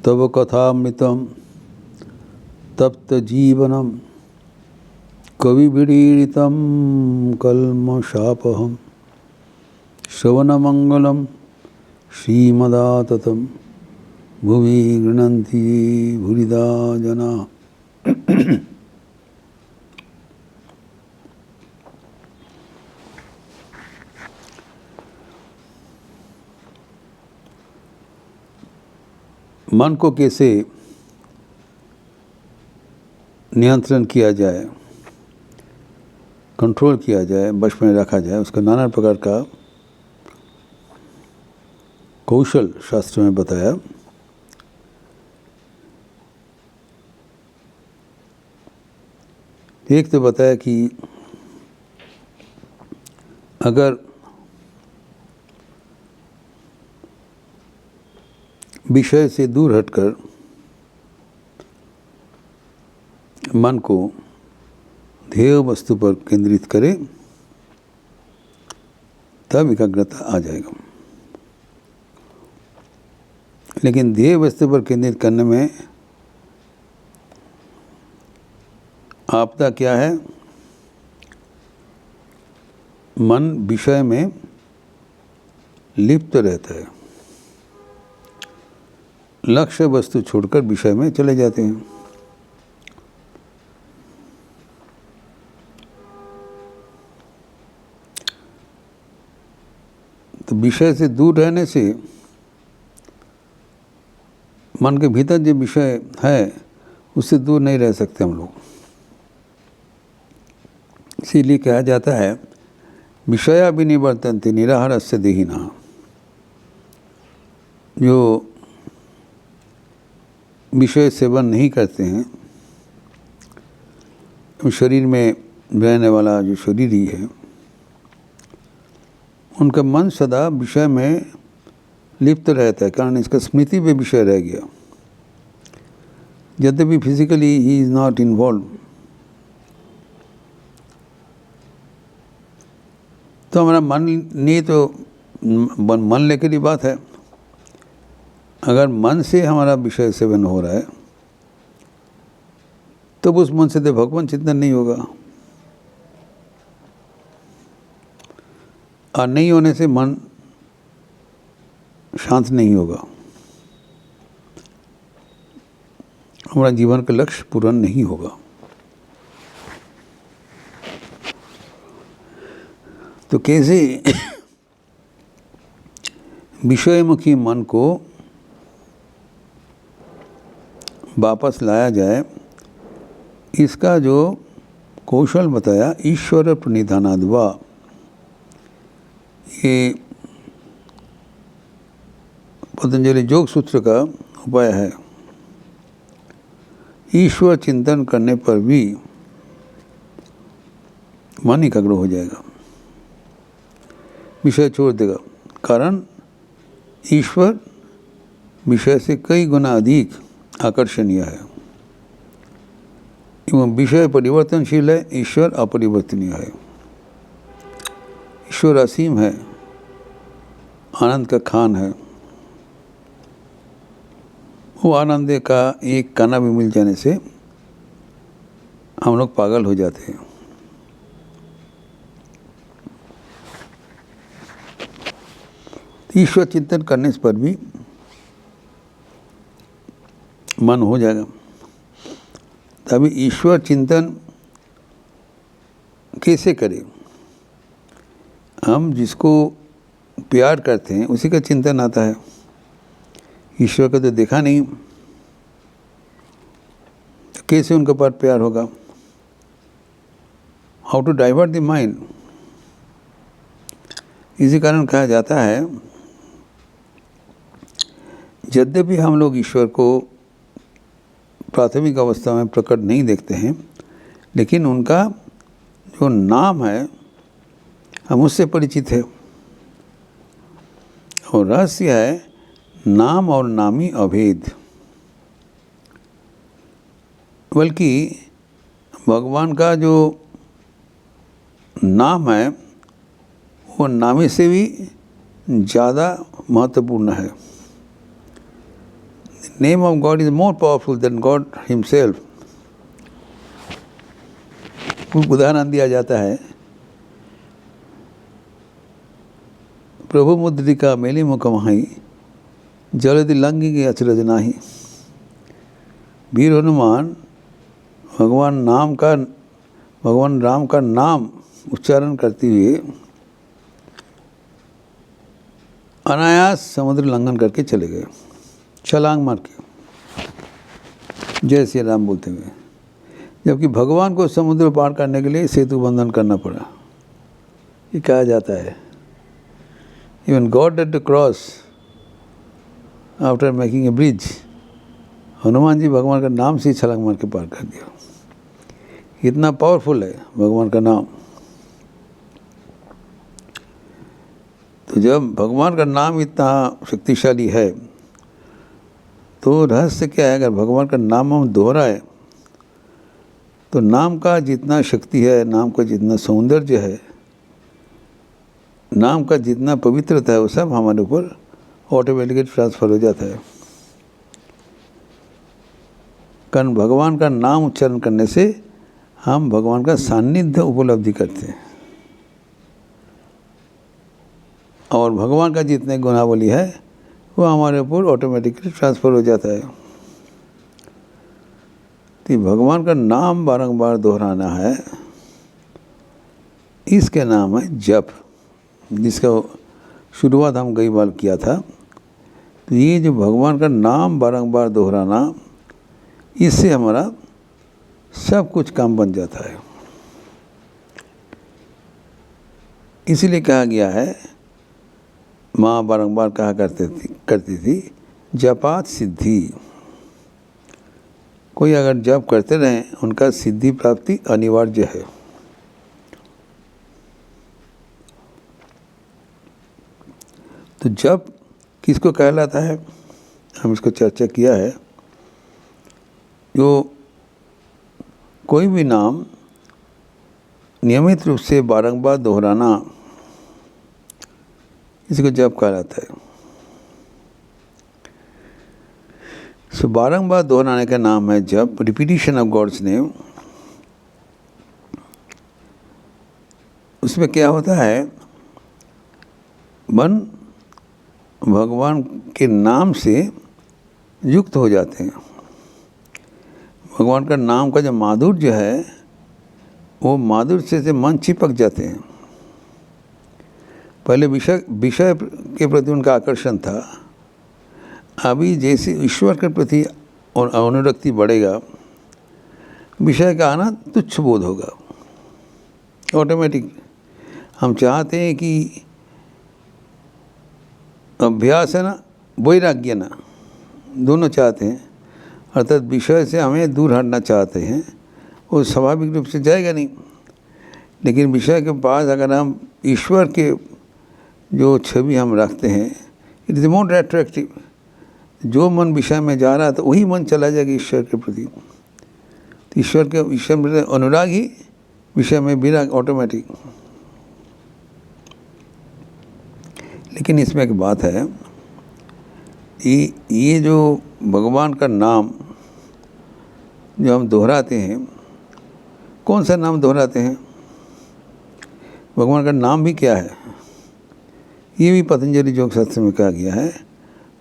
तव कथामृतं तप्तजीवनं कविभिरीडितं कल्मषापहं श्रवणमंगलं श्रीमदाततं भुवि गृह्णन्ति भूरिदा जना। मन को कैसे नियंत्रण किया जाए, कंट्रोल किया जाए, वश में रखा जाए, उसका नाना प्रकार का कौशल शास्त्र में बताया। एक तो बताया कि अगर विषय से दूर हटकर मन को ध्येय वस्तु पर केंद्रित करे तब एकाग्रता आ जाएगा। लेकिन ध्येय वस्तु पर केंद्रित करने में आपदा क्या है? मन विषय में लिप्त रहता है, लक्ष्य वस्तु छोड़कर विषय में चले जाते हैं। तो विषय से दूर रहने से मन के भीतर जो विषय है उससे दूर नहीं रह सकते हम लोग। इसीलिए कहा जाता है विषया विनिवर्तन्ते निराहारस्य देहिनः। जो विषय सेवन नहीं करते हैं, शरीर में रहने वाला जो शरीर ही है, उनका मन सदा विषय में लिप्त रहता है, कारण इसका स्मृति पे विषय रह गया। यद्यपि physically he is not involve, तो हमारा मन नहीं, तो मन लेकर ही बात है। अगर मन से हमारा विषय सेवन हो रहा है तो उस मन से तो भगवान चिंतन नहीं होगा, और नहीं होने से मन शांत नहीं होगा, हमारा जीवन का लक्ष्य पूर्ण नहीं होगा। तो कैसे विषयमुखी मन को वापस लाया जाए, इसका जो कौशल बताया ईश्वर प्रणिधानाद्वा, ये पतंजलि योग सूत्र का उपाय है। ईश्वर चिंतन करने पर भी मन एकाग्र हो जाएगा, विषय छोड़ देगा। कारण ईश्वर विषय से कई गुना अधिक आकर्षणीय है एवं विषय परिवर्तनशील है, ईश्वर अपरिवर्तनीय है। ईश्वर असीम है, आनंद का खान है। वो आनंद का एक कणा भी मिल जाने से हम लोग पागल हो जाते हैं। ईश्वर चिंतन करने पर भी मन हो जाएगा। तभी ईश्वर चिंतन कैसे करें? हम जिसको प्यार करते हैं उसी का चिंतन आता है। ईश्वर का तो देखा नहीं, तो कैसे उनके पास प्यार होगा? How to divert the mind. इसी कारण कहा जाता है यद्यपि हम लोग ईश्वर को प्राथमिक अवस्था में प्रकट नहीं देखते हैं, लेकिन उनका जो नाम है हम उससे परिचित है। और रहस्य है नाम और नामी अभेद। बल्कि भगवान का जो नाम है वो नामी से भी ज़्यादा महत्वपूर्ण है। name of God is more powerful than God himself. उदाहरण दिया जाता है, प्रभु मुद्रिका मेली मुखमाही जलधि लंघी के अचरज नाही। वीर हनुमान भगवान राम का नाम उच्चारण करते हुए अनायास समुद्र लंघन करके चले गए, छलांग मार के, जय श्री राम बोलते हुए। जबकि भगवान को समुद्र पार करने के लिए सेतु बंधन करना पड़ा, ये कहा जाता है। Even God had to cross after making a bridge. Hanuman ji भगवान का नाम से छलांग मार के पार कर दिया। इतना पावरफुल है भगवान का नाम। तो जब भगवान का नाम इतना शक्तिशाली है, तो रहस्य क्या है? अगर भगवान का नाम हम दोहराए तो नाम का जितना शक्ति है, नाम का जितना सौंदर्य है, नाम का जितना पवित्रता है, वो सब हमारे ऊपर ऑटोमेटिकली ट्रांसफर हो जाता है। कारण भगवान का नाम उच्चारण करने से हम भगवान का सान्निध्य उपलब्धि करते हैं, और भगवान का जितने गुणावली है वो हमारे ऊपर ऑटोमेटिकली ट्रांसफ़र हो जाता है। तो भगवान का नाम बारंबार दोहराना है, इसके नाम है जप, जिसका शुरुआत हम कई बार किया था। तो ये जो भगवान का नाम बारंबार दोहराना, इससे हमारा सब कुछ काम बन जाता है। इसीलिए कहा गया है, माँ बारंबार कहा करती थी जपात सिद्धि। कोई अगर जप करते रहें, उनका सिद्धि प्राप्ति अनिवार्य है। तो जप किसको कहलाता है, हम इसको चर्चा किया है। जो कोई भी नाम नियमित रूप से बारंबार दोहराना, इसको जप कहलाता है। सो बारंबार दोहराने का नाम है जप, रिपीटिशन ऑफ गॉड्स नेम। उसमें क्या होता है, मन भगवान के नाम से युक्त हो जाते हैं। भगवान का नाम का जो माधुर्य है, वो माधुर्य से मन चिपक जाते हैं। पहले विषय के प्रति उनका आकर्षण था, अभी जैसे ईश्वर के प्रति अनुरक्ति बढ़ेगा, विषय का आना तुच्छ बोध होगा ऑटोमेटिक। हम चाहते हैं कि अभ्यास है ना, वैराग्य ना, दोनों चाहते हैं। अर्थात विषय से हमें दूर हटना चाहते हैं, वो स्वाभाविक रूप से जाएगा नहीं। लेकिन विषय के पास अगर हम ईश्वर के जो छवि हम रखते हैं, इट इज़ मोर अट्रैक्टिव। जो मन विषय में जा रहा है, तो वही मन चला जाएगा ईश्वर के प्रति। तो ईश्वर के विषय में अनुराग ही विषय में विराग ऑटोमेटिक। लेकिन इसमें एक बात है, ये जो भगवान का नाम जो हम दोहराते हैं, कौन सा नाम दोहराते हैं? भगवान का नाम भी क्या है, ये भी पतंजलि योग शास्त्र में कहा गया है।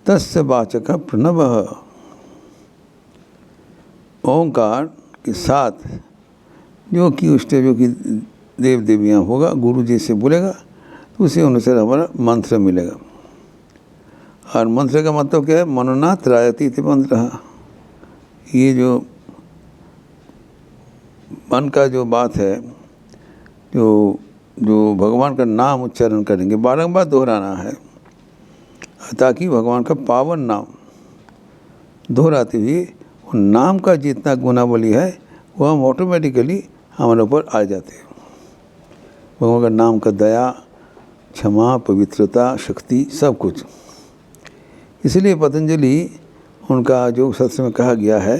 तस्य वाचक प्रणव, ओंकार के साथ जो कि जो कि देव देवियाँ होगा, गुरु जैसे बोलेगा, तो उसी अनुसार हमारा मंत्र मिलेगा। और मंत्र का मतलब क्या है? मनोनाथ रायति इति मंत्र। ये जो मन का जो बात है, जो भगवान का नाम उच्चारण करेंगे, बारंबार दोहराना है, ताकि भगवान का पावन नाम दोहराते हुए उन नाम का जितना गुणावली है वो हम ऑटोमेटिकली हमारे ऊपर आ जाते हैं। भगवान का नाम का दया, क्षमा, पवित्रता, शक्ति, सब कुछ। इसलिए पतंजलि उनका योग शास्त्र में कहा गया है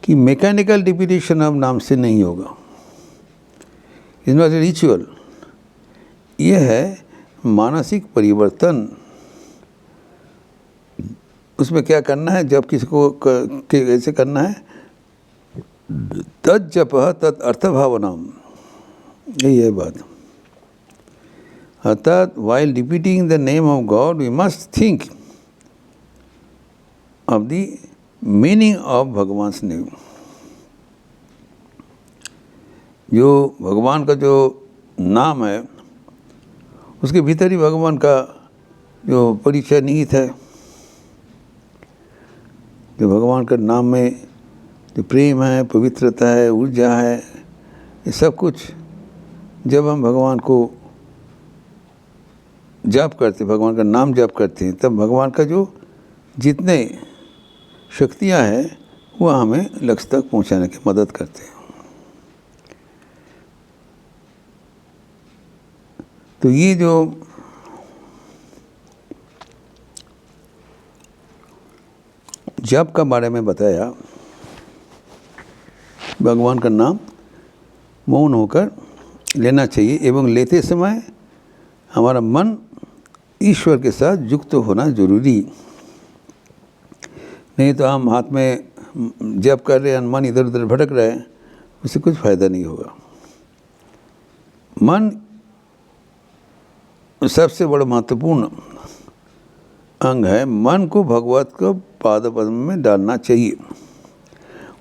कि मैकेनिकल रिपीटिशन अब नाम से नहीं होगा, इज नॉट ए रिचुअल। ये है मानसिक परिवर्तन। उसमें क्या करना है, जब किसी को कैसे करना है, तत् जप तत् अर्थभावनाम, यही है बात। अर्थात while repeating the name of God we must think of the meaning of Bhagwan's name. जो भगवान का जो नाम है उसके भीतर ही भगवान का जो परिचय निहित है। जो भगवान का नाम में जो प्रेम है, पवित्रता है, ऊर्जा है, ये सब कुछ जब हम भगवान को जाप करते, भगवान का नाम जाप करते हैं, तब भगवान का जो जितने शक्तियाँ हैं वह हमें लक्ष्य तक पहुँचाने की मदद करते हैं। तो ये जो जप का बारे में बताया, भगवान का नाम मौन होकर लेना चाहिए एवं लेते समय हमारा मन ईश्वर के साथ युक्त होना जरूरी। नहीं तो हम हाथ में जप कर रहे हैं, मन इधर उधर भटक रहे हैं, उससे कुछ फ़ायदा नहीं होगा। मन सबसे बड़ा महत्वपूर्ण अंग है। मन को भगवत को पाद पद्म में डालना चाहिए।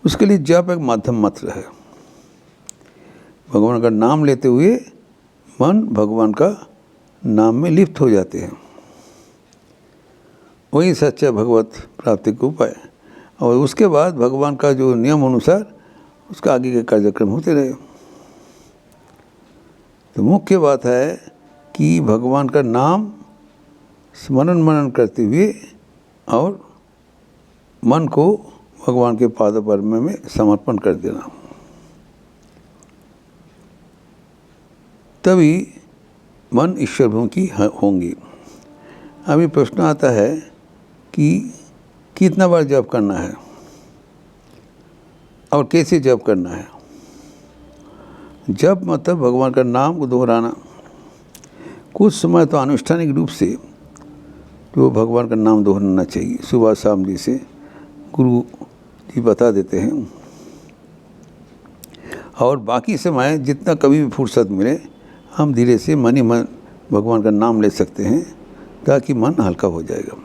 उसके लिए जप एक माध्यम मात्र है। भगवान का नाम लेते हुए मन भगवान का नाम में लिप्त हो जाते हैं। वही सच्चा भगवत प्राप्ति का उपाय। और उसके बाद भगवान का जो नियम अनुसार उसका आगे के कार्यक्रम होते रहे। तो मुख्य बात है कि भगवान का नाम स्मरण मनन करते हुए और मन को भगवान के पाद पद्म में समर्पण कर देना, तभी मन ईश्वरमुखी होंगी। अभी प्रश्न आता है कि कितना बार जप करना है और कैसे जप करना है। जप मतलब भगवान का नाम को दोहराना। कुछ समय तो अनुष्ठानिक रूप से तो भगवान का नाम दोहराना चाहिए, सुबह शाम जैसे गुरु जी बता देते हैं। और बाकी समय जितना कभी भी फुर्सत मिले हम धीरे से मन ही मन भगवान का नाम ले सकते हैं, ताकि मन हल्का हो जाएगा।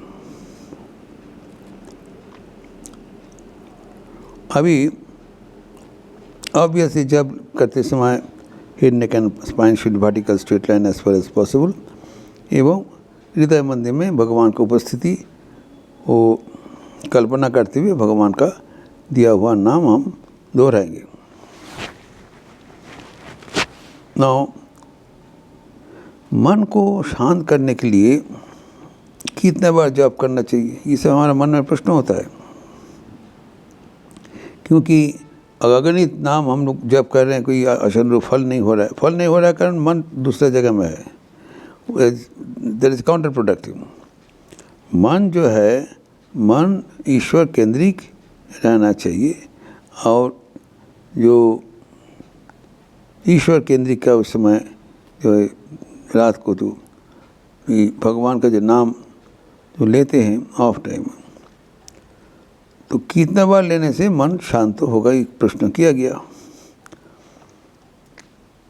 अभी ऑब्वियसली जब करते समय head neck and spine should vertical straight line as far as possible, एवं हृदय मंदिर में भगवान की उपस्थिति वो कल्पना करते हुए भगवान का दिया हुआ नाम हम दोहराएंगे। नाउ मन को शांत करने के लिए कितने बार जप करना चाहिए, इससे हमारा मन में प्रश्न होता है। क्योंकि अगणित नाम हम लोग जप कर रहे हैं, कोई अशनरूप फल नहीं हो रहा है। फल नहीं हो रहा है कारण मन दूसरे जगह में है। That is counter productive. मन जो है, मन ईश्वर केंद्रित रहना चाहिए। और जो ईश्वर केंद्रित का उस समय जो है रात को तो भगवान का जो नाम जो लेते हैं ऑफ टाइम, तो कितना बार लेने से मन शांत होगा, एक प्रश्न किया गया।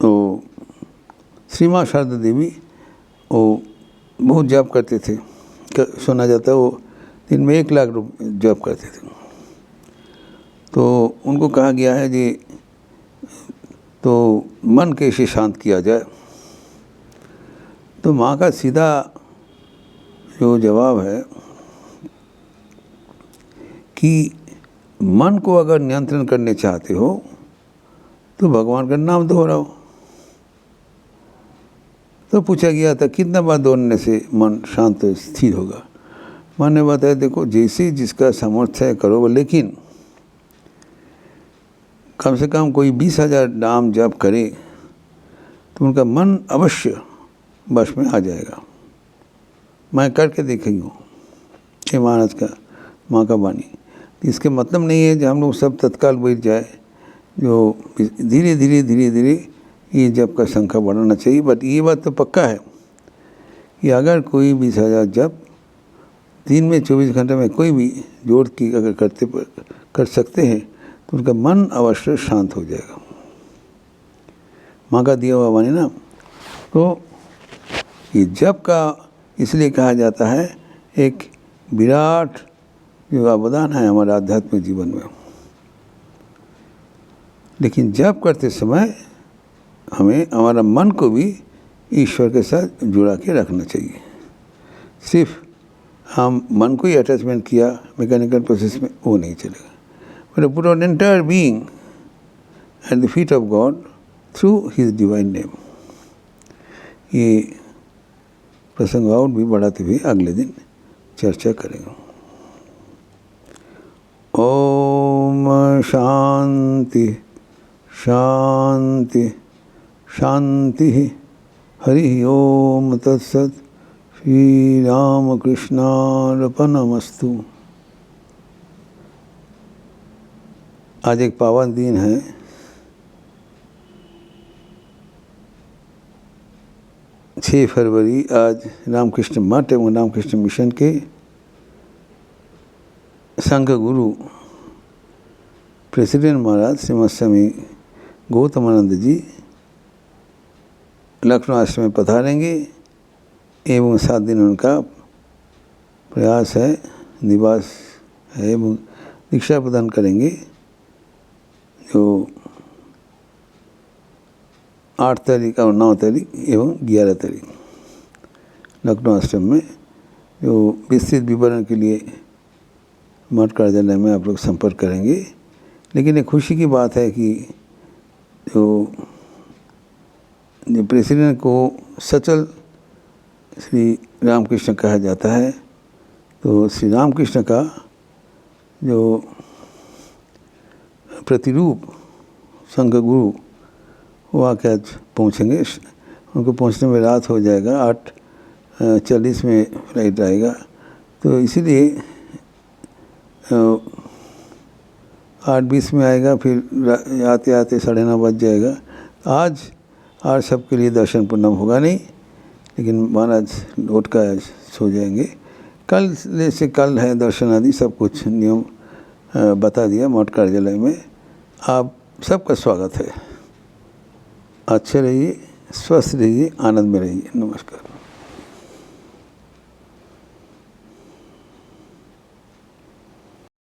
तो श्री माँ शारदा देवी वो बहुत जप करते थे। सुना जाता है वो दिन में 1 लाख जप करते थे। तो उनको कहा गया है जी तो मन कैसे शांत किया जाए। तो माँ का सीधा जो जवाब है कि मन को अगर नियंत्रण करने चाहते हो तो भगवान का नाम दोहराओ। तो पूछा गया था कितना बार दोहराने से मन शांत स्थिर होगा। मन ने बताया देखो जैसे जिसका सामर्थ्य है करो, लेकिन कम से कम कोई 20,000 नाम जप करे तो उनका मन अवश्य वश में आ जाएगा। मैं करके देखी हूँ ये महाराज का माँ का वाणी। इसके मतलब नहीं है कि हम लोग सब तत्काल बैठ जाए, जो धीरे धीरे धीरे धीरे ये जप का संख्या बढ़ाना चाहिए। बट ये बात तो पक्का है कि अगर कोई 20,000 जप दिन में 24 घंटे में कोई भी जोड़ की अगर कर सकते हैं तो उनका मन अवश्य शांत हो जाएगा। माँ का दिया हुआ वाणी ना। तो ये जप का इसलिए कहा जाता है एक विराट जो अवदान है हमारे आध्यात्मिक जीवन में। लेकिन जप करते समय हमें हमारा मन को भी ईश्वर के साथ जुड़ा के रखना चाहिए। सिर्फ हम मन को ही अटैचमेंट किया मैकेनिकल प्रोसेस में, वो नहीं चलेगा। But put our entire being at the feet of God through his divine name. ये प्रसंग और भी बढ़ाते हुए अगले दिन चर्चा करेंगे। ओम शांति शांति शांति। हरि ओम तत्सत। श्री राम कृष्णार्पणमस्तु। आज एक पावन दिन है। छः फरवरी आज रामकृष्ण मठ एवं रामकृष्ण मिशन के संघ गुरु प्रेसिडेंट महाराज श्रीमद स्वामी गौतमानंद जी लखनऊ आश्रम में पधारेंगे एवं 7 दिन उनका प्रयास है, निवास है एवं दीक्षा प्रदान करेंगे। जो 8 तारीख और 9 तारीख एवं 11 तारीख लखनऊ आश्रम में। जो विस्तृत विवरण के लिए मठ कार्यालय में आप लोग संपर्क करेंगे। लेकिन एक खुशी की बात है कि जो प्रेसिडेंट को सचल श्री रामकृष्ण कहा जाता है, तो श्री रामकृष्ण का जो प्रतिरूप संघ गुरु वो आके आज पहुँचेंगे। उनको पहुँचने में रात हो जाएगा, 8:40 में फ्लाइट आएगा। तो इसीलिए 8:20 में आएगा, फिर आते आते 9:30 बज जाएगा। आज सबके लिए दर्शन पूर्ण होगा नहीं, लेकिन महाराज लौट कर सो जाएंगे। कल से कल है दर्शन आदि सब कुछ नियम बता दिया मठ कार्यालय में। आप सबका स्वागत है। अच्छे रहिए, स्वस्थ रहिए, आनंद में रहिए। नमस्कार।